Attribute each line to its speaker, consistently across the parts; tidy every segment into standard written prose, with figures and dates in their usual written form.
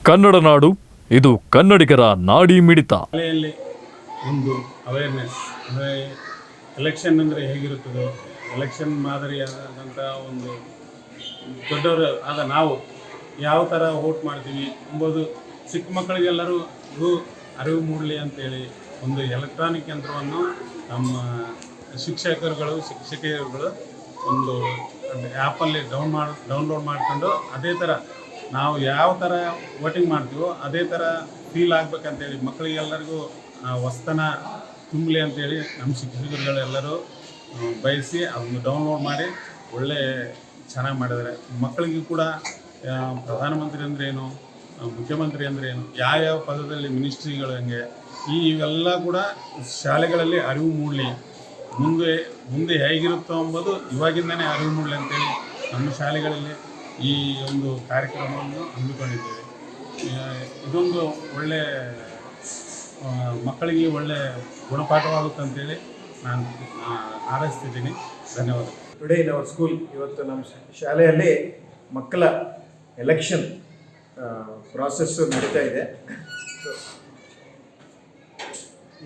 Speaker 1: ಕನ್ನಡ ನಾಡು, ಇದು ಕನ್ನಡಿಗರ ನಾಡಿ ಮಿಡಿತ.
Speaker 2: ಶಾಲೆಯಲ್ಲಿ ಒಂದು ಅವೇರ್ನೆಸ್ ಅಂದರೆ ಎಲೆಕ್ಷನ್ ಅಂದರೆ ಹೇಗಿರುತ್ತದೋ, ಎಲೆಕ್ಷನ್ ಮಾದರಿಯಾದಂಥ ಒಂದು ದೊಡ್ಡವರು ಆದ ನಾವು ಯಾವ ಥರ ವೋಟ್ ಮಾಡ್ತೀವಿ ಎಂಬುದು ಚಿಕ್ಕ ಮಕ್ಕಳಿಗೆಲ್ಲರಿಗೂ ಅರಿವು ಮೂಡಲಿ ಅಂತೇಳಿ ಒಂದು ಎಲೆಕ್ಟ್ರಾನಿಕ್ ಯಂತ್ರವನ್ನು ನಮ್ಮ ಶಿಕ್ಷಕಿಯರುಗಳು ಒಂದು ಆ್ಯಪಲ್ಲಿ ಡೌನ್ಲೋಡ್ ಮಾಡಿಕೊಂಡು ಅದೇ ಥರ ನಾವು ಯಾವ ಥರ ವೋಟಿಂಗ್ ಮಾಡ್ತೀವೋ ಅದೇ ಥರ ಫೀಲ್ ಆಗಬೇಕಂತೇಳಿ ಮಕ್ಕಳಿಗೆಲ್ಲರಿಗೂ ಹೊಸ್ತನ ತುಂಬಲಿ ಅಂತೇಳಿ ನಮ್ಮ ಶಿಕ್ಷಕರುಗಳೆಲ್ಲರೂ ಬಯಸಿ ಅದನ್ನು ಡೌನ್ಲೋಡ್ ಮಾಡಿ ಒಳ್ಳೆ ಚೆನ್ನಾಗಿ ಮಾಡಿದ್ದಾರೆ. ಮಕ್ಕಳಿಗೂ ಕೂಡ ಪ್ರಧಾನಮಂತ್ರಿ ಅಂದ್ರೇನು, ಮುಖ್ಯಮಂತ್ರಿ ಅಂದ್ರೇನು, ಯಾವ್ಯಾವ ಪದದಲ್ಲಿ ಮಿನಿಸ್ಟ್ರಿಗಳು ಹೆಂಗೆ ಇವೆಲ್ಲ ಕೂಡ ಶಾಲೆಗಳಲ್ಲಿ ಅರಿವು ಮೂಡಲಿ, ಮುಂದೆ ಹೇಗಿರುತ್ತೋ ಎಂಬುದು ಇವಾಗಿಂದನೇ ಅರಿವು ಮೂಡಲಿ ಅಂತೇಳಿ ನಮ್ಮ ಶಾಲೆಗಳಲ್ಲಿ ಈ ಒಂದು ಕಾರ್ಯಕ್ರಮವನ್ನು ಹಮ್ಮಿಕೊಂಡಿದ್ದೇವೆ. ಇದೊಂದು ಒಳ್ಳೆ ಮಕ್ಕಳಿಗೆ ಒಳ್ಳೆ ಗುಣಪಾಠವಾಗುತ್ತೆ ಅಂತೇಳಿ ನಾನು ಹಾರೈಸ್ತಿದ್ದೀನಿ. ಧನ್ಯವಾದ.
Speaker 3: ಟುಡೇ ಇನ್ ಅವರ್ ಸ್ಕೂಲ್, ಇವತ್ತು ನಮ್ಮ ಶಾಲೆಯಲ್ಲಿ ಮಕ್ಕಳ ಎಲೆಕ್ಷನ್ ಪ್ರಾಸೆಸ್ಸು ನಡೀತಾ ಇದೆ.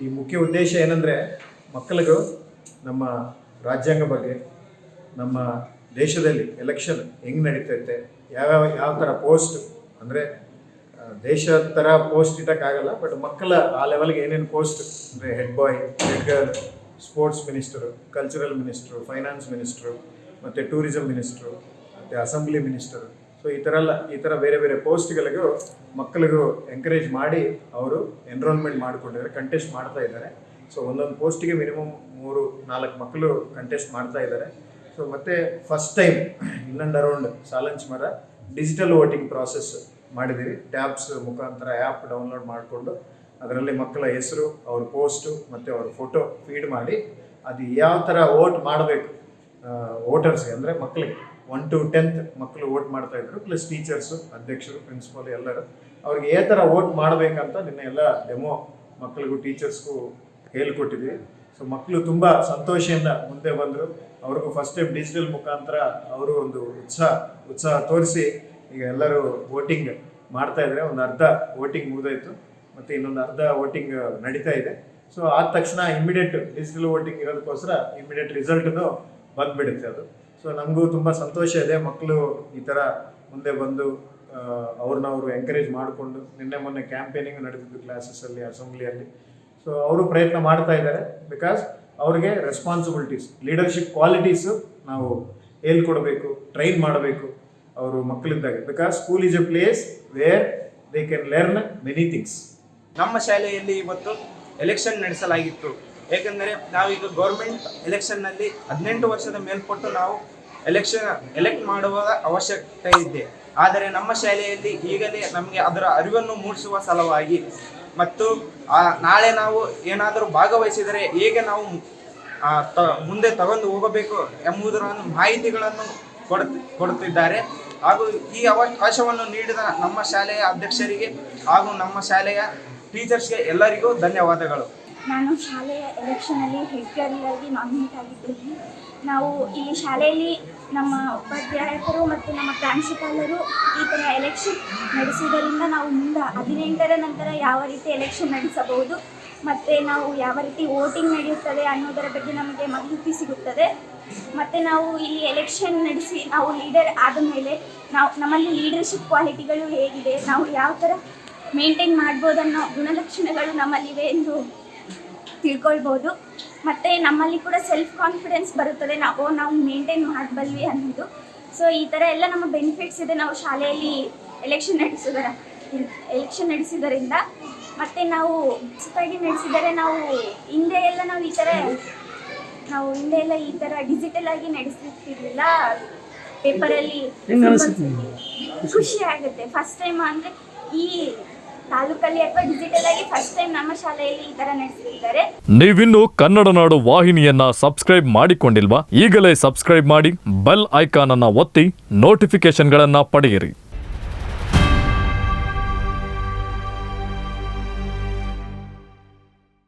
Speaker 3: ಈ ಮುಖ್ಯ ಉದ್ದೇಶ ಏನಂದರೆ ಮಕ್ಕಳಿಗೂ ನಮ್ಮ ರಾಜ್ಯಾಂಗ ಬಗ್ಗೆ, ನಮ್ಮ ದೇಶದಲ್ಲಿ ಎಲೆಕ್ಷನ್ ಹೆಂಗೆ ನಡೀತೈತೆ, ಯಾವ ಥರ ಪೋಸ್ಟ್ ಅಂದರೆ ದೇಶ ಥರ ಪೋಸ್ಟ್ ಇಟ್ಟಕ್ಕಾಗಲ್ಲ, ಬಟ್ ಮಕ್ಕಳ ಆ ಲೆವೆಲ್ಗೆ ಏನೇನು ಪೋಸ್ಟ್ ಅಂದರೆ head boy, head girl, sports minister, cultural minister, finance minister, ಮತ್ತು ಟೂರಿಸಮ್ ಮಿನಿಸ್ಟ್ರು, ಮತ್ತು ಅಸೆಂಬ್ಲಿ ಮಿನಿಸ್ಟರು, ಸೊ ಈ ಥರ ಬೇರೆ ಬೇರೆ ಪೋಸ್ಟ್ಗಳಿಗೂ ಮಕ್ಕಳಿಗೂ ಎಂಕರೇಜ್ ಮಾಡಿ ಅವರು ಎನ್ರೋಲ್ಮೆಂಟ್ ಮಾಡಿಕೊಂಡಿದ್ದಾರೆ, ಕಂಟೆಸ್ಟ್ ಮಾಡ್ತಾ ಇದ್ದಾರೆ. ಸೊ ಒಂದೊಂದು ಪೋಸ್ಟಿಗೆ ಮಿನಿಮಮ್ 3-4 ಮಕ್ಕಳು ಕಂಟೆಸ್ಟ್ ಮಾಡ್ತಾ ಇದ್ದಾರೆ. ಸೊ ಮತ್ತು first time in and around ಸಾಲಂಚಮರ ಡಿಜಿಟಲ್ ವೋಟಿಂಗ್ ಪ್ರಾಸೆಸ್ ಮಾಡಿದ್ದೀವಿ. ಟ್ಯಾಬ್ಸ್ ಮುಖಾಂತರ ಆ್ಯಪ್ ಡೌನ್ಲೋಡ್ ಮಾಡಿಕೊಂಡು ಅದರಲ್ಲಿ ಮಕ್ಕಳ ಹೆಸರು, ಅವ್ರ ಪೋಸ್ಟು ಮತ್ತು ಅವ್ರ ಫೋಟೋ ಫೀಡ್ ಮಾಡಿ ಅದು ಯಾವ ಥರ ವೋಟ್ ಮಾಡಬೇಕು ವೋಟರ್ಸ್ಗೆ, ಅಂದರೆ ಮಕ್ಕಳಿಗೆ 1 to 10th ಮಕ್ಕಳು ವೋಟ್ ಮಾಡ್ತಾಯಿದ್ರು, ಪ್ಲಸ್ ಟೀಚರ್ಸು, ಅಧ್ಯಕ್ಷರು, ಪ್ರಿನ್ಸಿಪಾಲ್ ಎಲ್ಲರೂ ಅವ್ರಿಗೆ ಯಾವ ಥರ ವೋಟ್ ಮಾಡಬೇಕಂತ ನಿನ್ನೆ ಎಲ್ಲ ಡೆಮೋ ಮಕ್ಕಳಿಗೂ ಟೀಚರ್ಸ್ಗೂ ಹೇಳ್ಕೊಟ್ಟಿದ್ವಿ. ಸೊ ಮಕ್ಕಳು ತುಂಬ ಸಂತೋಷದಿಂದ ಮುಂದೆ ಬಂದರು. ಅವ್ರಿಗೂ ಫಸ್ಟ್ ಟೈಮ್ ಡಿಜಿಟಲ್ ಮುಖಾಂತರ ಅವರು ಒಂದು ಉತ್ಸಾಹ ತೋರಿಸಿ ಈಗ ಎಲ್ಲರೂ ವೋಟಿಂಗ್ ಮಾಡ್ತಾಯಿದ್ದಾರೆ. ಒಂದು ಅರ್ಧ ವೋಟಿಂಗ್ ಮುಗಿದೋಯ್ತು, ಮತ್ತು ಇನ್ನೊಂದು ಅರ್ಧ ವೋಟಿಂಗ್ ನಡೀತಾ ಇದೆ. ಸೊ ಆದ ತಕ್ಷಣ ಇಮಿಡಿಯೇಟ್ ಡಿಜಿಟಲ್ ವೋಟಿಂಗ್ ಇರೋದಕ್ಕೋಸ್ಕರ ಇಮಿಡಿಯೇಟ್ ರಿಸಲ್ಟನ್ನು ಬಂದುಬಿಡುತ್ತೆ ಅದು. ಸೊ ನಮಗೂ ತುಂಬ ಸಂತೋಷ ಇದೆ, ಮಕ್ಕಳು ಈ ಥರ ಮುಂದೆ ಬಂದು ಅವ್ರನ್ನವರು ಎಂಕರೇಜ್ ಮಾಡಿಕೊಂಡು. ನಿನ್ನೆ ಮೊನ್ನೆ ಕ್ಯಾಂಪೇನಿಂಗ್ ನಡೆದಿದ್ದು ಕ್ಲಾಸಸ್ಸಲ್ಲಿ, ಅಸೆಂಬ್ಲಿಯಲ್ಲಿ. ಸೊ ಅವರು ಪ್ರಯತ್ನ ಮಾಡ್ತಾ ಇದ್ದಾರೆ, ಬಿಕಾಸ್ ಅವ್ರಿಗೆ ರೆಸ್ಪಾನ್ಸಿಬಿಲಿಟೀಸ್, ಲೀಡರ್ಶಿಪ್ ಕ್ವಾಲಿಟೀಸು ನಾವು ಹೇಳ್ಕೊಡ್ಬೇಕು, ಟ್ರೈನ್ ಮಾಡಬೇಕು ಅವರು ಮಕ್ಕಳಿದ್ದಾಗ. Because school is a place where they can learn many things.
Speaker 4: ನಮ್ಮ ಶಾಲೆಯಲ್ಲಿ ಇವತ್ತು ಎಲೆಕ್ಷನ್ ನಡೆಸಲಾಗಿತ್ತು. ಏಕೆಂದರೆ ನಾವೀಗ ಗೌರ್ಮೆಂಟ್ ಎಲೆಕ್ಷನ್ನಲ್ಲಿ 18 ವರ್ಷದ ಮೇಲ್ಪಟ್ಟು ನಾವು ಎಲೆಕ್ಟ್ ಮಾಡುವ ಅವಶ್ಯಕತೆ ಇದೆ. ಆದರೆ ನಮ್ಮ ಶಾಲೆಯಲ್ಲಿ ಈಗಲೇ ನಮಗೆ ಅದರ ಅರಿವನ್ನು ಮೂಡಿಸುವ ಸಲುವಾಗಿ ಮತ್ತು ನಾಳೆ ನಾವು ಏನಾದರೂ ಭಾಗವಹಿಸಿದರೆ ಹೇಗೆ ನಾವು ಮುಂದೆ ತಗೊಂಡು ಹೋಗಬೇಕು ಎಂಬುದರ ಮಾಹಿತಿಗಳನ್ನು ಕೊಡುತ್ತಿದ್ದಾರೆ. ಹಾಗೂ ಈ ಅವಕಾಶವನ್ನು ನೀಡಿದ ನಮ್ಮ ಶಾಲೆಯ ಅಧ್ಯಕ್ಷರಿಗೆ ಹಾಗೂ ನಮ್ಮ ಶಾಲೆಯ ಟೀಚರ್ಸ್ಗೆ ಎಲ್ಲರಿಗೂ ಧನ್ಯವಾದಗಳು.
Speaker 5: ನಾನು ಶಾಲೆಯ ಎಲೆಕ್ಷನಲ್ಲಿ ಹೆಡ್ ಗರ್ಲ್ ಆಗಿ ನಾಮಿನೇಟ್ ಆಗಿದ್ದೇನೆ. ನಾವು ಇಲ್ಲಿ ಶಾಲೆಯಲ್ಲಿ ನಮ್ಮ ಉಪಾಧ್ಯಾಯಕರು ಮತ್ತು ನಮ್ಮ ಪ್ರಾಂಶುಪಾಲರು ಈ ಥರ ಎಲೆಕ್ಷನ್ ನಡೆಸುವುದರಿಂದ ನಾವು ಮುಂದೆ 18ರ ನಂತರ ಯಾವ ರೀತಿ ಎಲೆಕ್ಷನ್ ನಡೆಸಬಹುದು ಮತ್ತು ನಾವು ಯಾವ ರೀತಿ ವೋಟಿಂಗ್ ನಡೆಯುತ್ತದೆ ಅನ್ನೋದರ ಬಗ್ಗೆ ನಮಗೆ ಮಾಹಿತಿ ಸಿಗುತ್ತದೆ. ಮತ್ತು ನಾವು ಇಲ್ಲಿ ಎಲೆಕ್ಷನ್ ನಡೆಸಿ ನಾವು ಲೀಡರ್ ಆದ ಮೇಲೆ ನಮ್ಮಲ್ಲಿ ಲೀಡರ್ಶಿಪ್ ಕ್ವಾಲಿಟಿಗಳು ಹೇಗಿದೆ, ನಾವು ಯಾವ ಥರ ಮೇಂಟೈನ್ ಮಾಡ್ಬೋದು ಅನ್ನೋ ಗುಣಲಕ್ಷಣಗಳು ನಮ್ಮಲ್ಲಿವೆ ಎಂದು ತಿಳ್ಕೊಳ್ಬೋದು. ಮತ್ತು ನಮ್ಮಲ್ಲಿ ಕೂಡ ಸೆಲ್ಫ್ ಕಾನ್ಫಿಡೆನ್ಸ್ ಬರುತ್ತದೆ, ನಾವು ಮೇಂಟೈನ್ ಮಾಡಬಲ್ವಿ ಅನ್ನೋದು. ಸೊ ಈ ಥರ ಎಲ್ಲ ನಮ್ಮ ಬೆನಿಫಿಟ್ಸ್ ಇದೆ ನಾವು ಶಾಲೆಯಲ್ಲಿ ಎಲೆಕ್ಷನ್ ನಡೆಸಿದರಿಂದ. ಮತ್ತು ನಾವು ಹೊಸತಾಗಿ ನಡೆಸಿದರೆ ನಾವು ಹಿಂದೆ ಎಲ್ಲ ಈ ಥರ ಡಿಜಿಟಲ್ ಆಗಿ ನಡೆಸ್ತಿರ್ಲಿಲ್ಲ, ಪೇಪರಲ್ಲಿ. ಖುಷಿ ಆಗುತ್ತೆ ಫಸ್ಟ್ ಟೈಮ್ ಅಂದರೆ ಈ ತಾಲೂಕಲ್ಲಿ ಅಥವಾ ಡಿಜಿಟಲ್ ಆಗಿ ಫಸ್ಟ್ ಟೈಮ್ ನಮ್ಮ ಶಾಲೆಯಲ್ಲಿ ಈ ತರ ನಡೆಸಿದ್ದಾರೆ.
Speaker 1: ನೀವಿನ್ನು ಕನ್ನಡ ನಾಡು ವಾಹಿನಿಯನ್ನ ಸಬ್ಸ್ಕ್ರೈಬ್ ಮಾಡಿಕೊಂಡಿಲ್ವಾ? ಈಗಲೇ ಸಬ್ಸ್ಕ್ರೈಬ್ ಮಾಡಿ, ಬೆಲ್ ಐಕಾನ್ ಅನ್ನ ಒತ್ತಿ ನೋಟಿಫಿಕೇಶನ್ಗಳನ್ನ ಪಡೆಯಿರಿ.